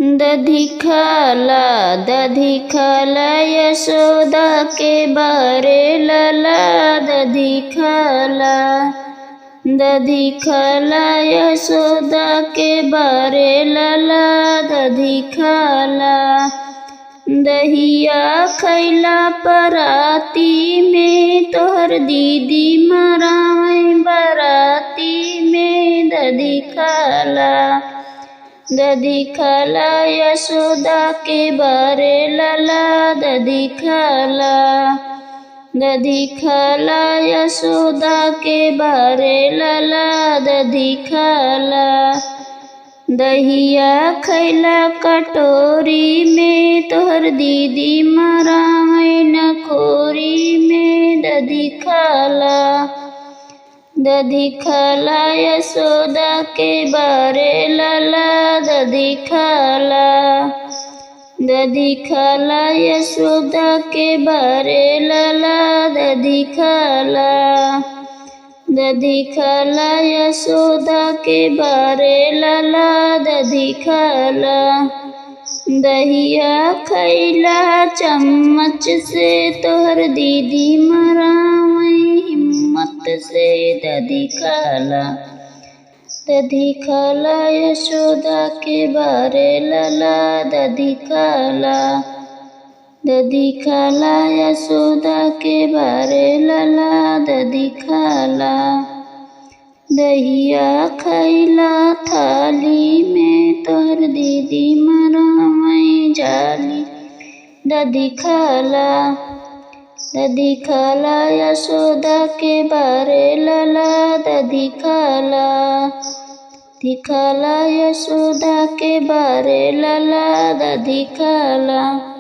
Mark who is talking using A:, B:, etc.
A: दधी खाला यशोदा के बारे लला। दधी खाला यशोदा के बारे लला। दधी खाला दहिया खैला पराती में तोहर दीदी मराई बराती में। दधी खाला यशोदा के बारे लला। दधी खाला यशोदा के बारे लला। दधी खाला दहिया खैला कटोरी में तोहर दीदी मराई नखोरी में। दधी खाला यशोदा के बारे लला। दधी खाला यशोदा के बारे लला। दधी खाला यशोदा के बारे लला। दधी खाला दहिया खैला चम्मच से तोहर दीदी मराई हिम्मत से। दधी खाला यशोदा के बारे लला। दधी खाला यशोदा के बारे लला। दधी खाला दहिया खैला थाली में तोहर दीदी मराई जाली। दधी खाला यशोदा के बारे लला। दधी खाला यशोदा के बारे लला। दधी खाला।